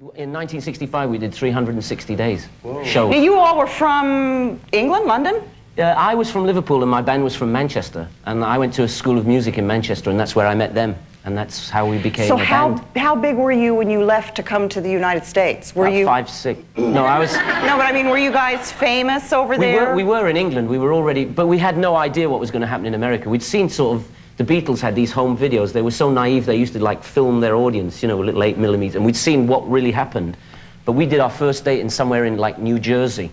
In 1965, we did 360 days show. Now, you all were from England, London? I was from Liverpool and my band was from Manchester. And I went to a school of music in Manchester and that's where I met them. And that's how we became a band. So how big were you when you left to come to the United States? Were you 5, 6? No, I was. No, but I mean, were you guys famous over there? We were in England. We were already, but we had no idea what was going to happen in America. We'd seen sort of the Beatles had these home videos. They were so naive. They used to like film their audience, you know, a little 8mm, and we'd seen what really happened. But we did our first date in somewhere in like New Jersey,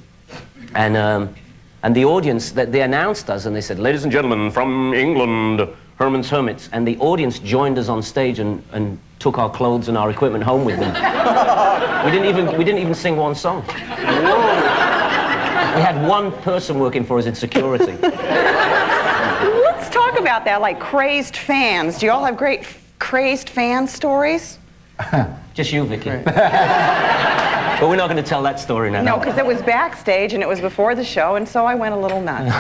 and the audience that they announced us and they said, "Ladies and gentlemen from England, Herman's Hermits," and the audience joined us on stage and took our clothes and our equipment home with them. we didn't even sing one song. We had one person working for us in security. Let's talk about that, like crazed fans. Do you all have great crazed fan stories? Just you, Vicki. But we're not going to tell that story now. No, because it was backstage and it was before the show, and so I went a little nuts.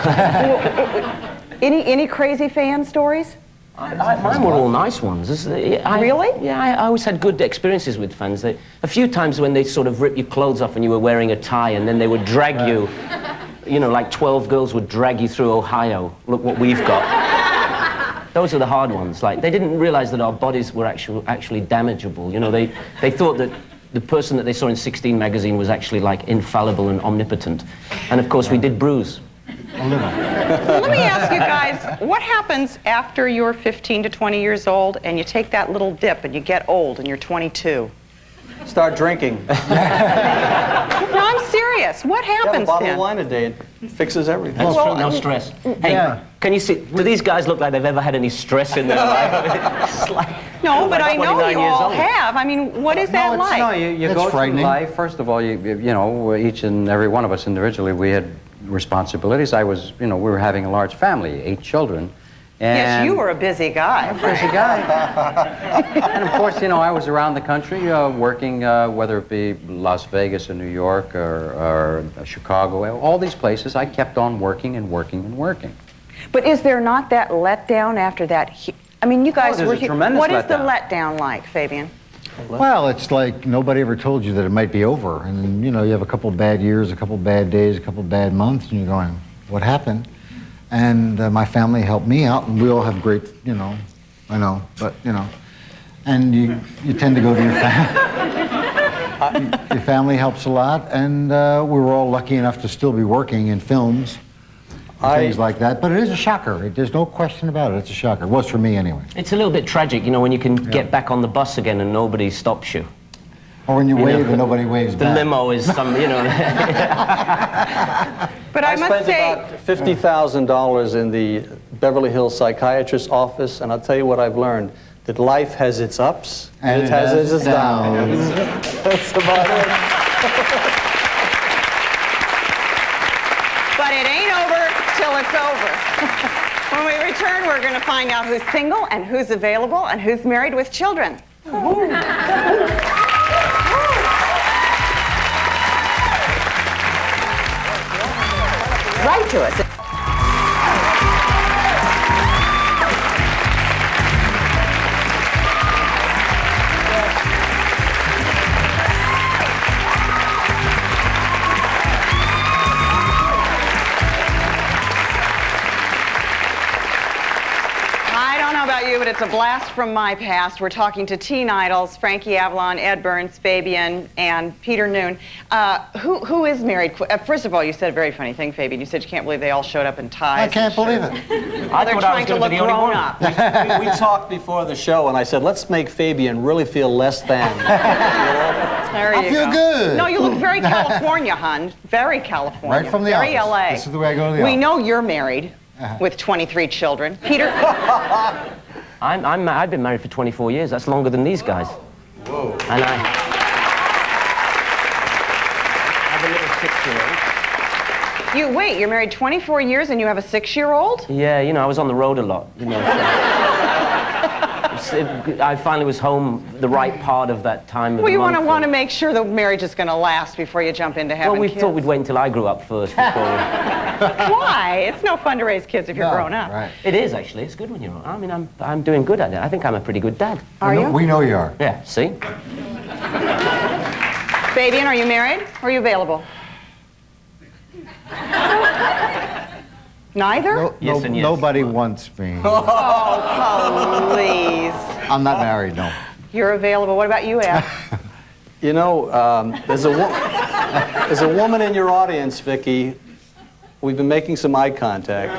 Any crazy fan stories? Mine were all nice ones. Really? Yeah, I always had good experiences with fans. A few times when they sort of rip your clothes off and you were wearing a tie and then they would drag you know, like 12 girls would drag you through Ohio. Look what we've got. Those are the hard ones. Like, they didn't realize that our bodies were actually damageable. You know, they thought that the person that they saw in 16 magazine was actually like infallible and omnipotent. And of course we did bruise. Well, let me ask you guys, what happens after you're 15 to 20 years old and you take that little dip and you get old and you're 22? Start drinking. No, I'm serious. What happens then? A bottle then? of wine a day, it fixes everything. That's true, no stress. Hey, can you see, do these guys look like they've ever had any stress in their life? No, but I know you all have. I mean, what is that like? No, you go through life. First of all, you know, each and every one of us individually, we had responsibilities. I was, you know, we were having a large family, 8 children. And yes, you were a busy guy. I'm a busy guy. And of course, you know, I was around the country working, whether it be Las Vegas or New York or Chicago, all these places, I kept on working and working and working. But is there not that letdown after that? I mean, you guys were here. What is the letdown like, Fabian? Well, it's like nobody ever told you that it might be over. And, you know, you have a couple bad years, a couple bad days, a couple bad months, and you're going, what happened? And my family helped me out, and we all have great, you know, I know, but, you know, and you tend to go to your family. Your family helps a lot, and we were all lucky enough to still be working in films. Things like that, but it is a shocker. There's no question about it. It's a shocker. It was for me anyway. It's a little bit tragic, you know, when you can get back on the bus again and nobody stops you. Or when you wave and nobody waves back. The limo is some, you know. But I must say, spent about $50,000 in the Beverly Hills psychiatrist's office, and I'll tell you what I've learned, that life has its ups and it has its downs. That's about it. But it ain't over till it's over. When we return, we're going to find out who's single and who's available and who's married with children. Write to us. But it's a blast from my past. We're talking to teen idols, Frankie Avalon, Ed Byrnes, Fabian, and Peter Noone. Who is married? First of all, you said a very funny thing, Fabian. You said you can't believe they all showed up in ties. I can't believe it. They're trying to look grown up. We talked before the show, and I said, let's make Fabian really feel less than. There you I feel good. No, you look very California, hon. Very California. Right from the very office. LA. This is the way I go to the office. We know you're married with 23 children. Peter? I've been married for 24 years. That's longer than these guys. Whoa. And I have a little 6-year-old. Wait, you're married 24 years and you have a 6-year-old? Yeah, you know, I was on the road a lot, you know. I finally was home the right part of that time of the month. Well, you want to make sure the marriage is going to last before you jump into having kids. Well, we thought we'd wait until I grew up first before we... Why? It's no fun to raise kids if you're grown up. Right. It is, actually. It's good when you're... I mean, I'm doing good at it. I think I'm a pretty good dad. Are you? We know you are. Yeah, see? Fabian, are you married or are you available? Neither? Yes and yes. Nobody wants me. Oh, please. I'm not married, no. You're available. What about you, Ed? You know, there's a woman in your audience, Vicki. We've been making some eye contact.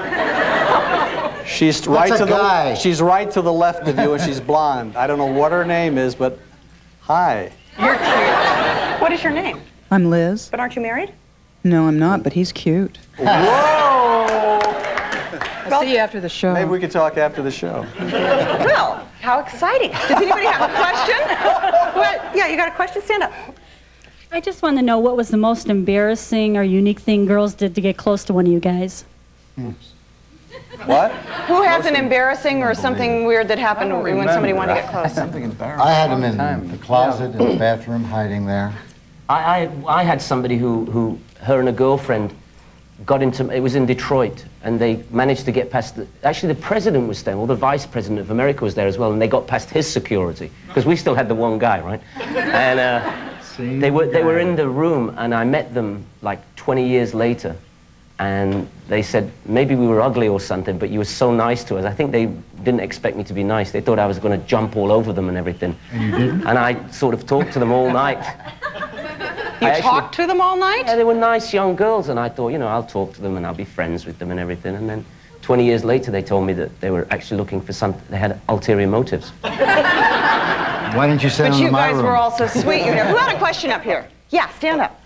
She's right to the she's right to the left of you, and she's blonde. I don't know what her name is, but hi. You're cute. What is your name? I'm Liz. But aren't you married? No, I'm not, but he's cute. Whoa! I'll see you after the show. Maybe we could talk after the show. Well, how exciting. Does anybody have a question? What? Yeah, you got a question? Stand up. I just want to know what was the most embarrassing or unique thing girls did to get close to one of you guys. What? Who has an embarrassing or something weird that happened when somebody wanted to get close? Something embarrassing. I had him in the closet in the bathroom, hiding there. I had somebody who her and a girlfriend got into, it was in Detroit, and they managed to get past, actually the president was there, or the vice president of America was there as well, and they got past his security, because we still had the one guy, right? And they were in the room, and I met them like 20 years later, and they said, maybe we were ugly or something, but you were so nice to us. I think they didn't expect me to be nice. They thought I was going to jump all over them and everything. And you didn't? And I sort of talked to them all night. You talked to them all night? Yeah, they were nice young girls, and I thought, you know, I'll talk to them and I'll be friends with them and everything. And then 20 years later, they told me that they were actually looking for something, they had ulterior motives. Why didn't you send But him you to my guys room? were all so sweet. Who had a question up here? Yeah, stand up.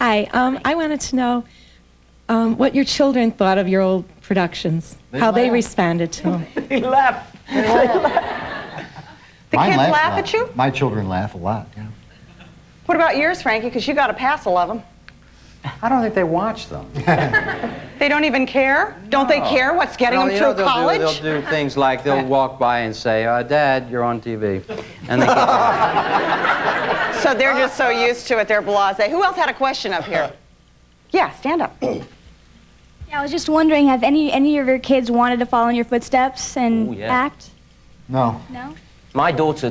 Hi, I wanted to know what your children thought of your old productions, how they responded to them. They laughed. The Mine kids laugh laugh a lot. at you? My children laugh a lot, yeah. What about yours, Frankie? Because you got a passel of them. I don't think they watch them. They don't even care? Don't they care what's getting them through college? They'll do things like they'll walk by and say, Dad, you're on TV. And they So they're just so used to it, they're blasé. Who else had a question up here? Yeah, stand up. Yeah, I was just wondering, have any of your kids wanted to follow in your footsteps and Oh, yeah. act? No. No? My daughter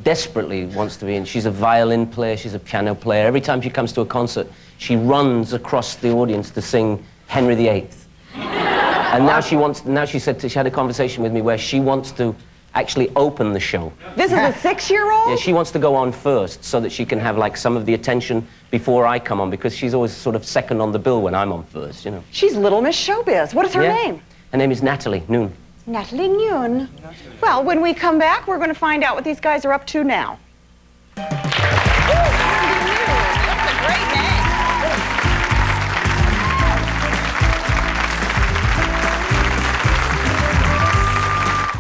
desperately wants to be in. She's a violin player, she's a piano player. Every time she comes to a concert, she runs across the audience to sing Henry VIII. And now she had a conversation with me where she wants to actually open the show. This is a 6-year-old? Yeah, she wants to go on first so that she can have like some of the attention before I come on, because she's always sort of second on the bill when I'm on first, you know. She's Little Miss Showbiz. What is her Yeah. name? Her name is Natalie Noone. Natalie Noone. Well, when we come back, we're going to find out what these guys are up to now.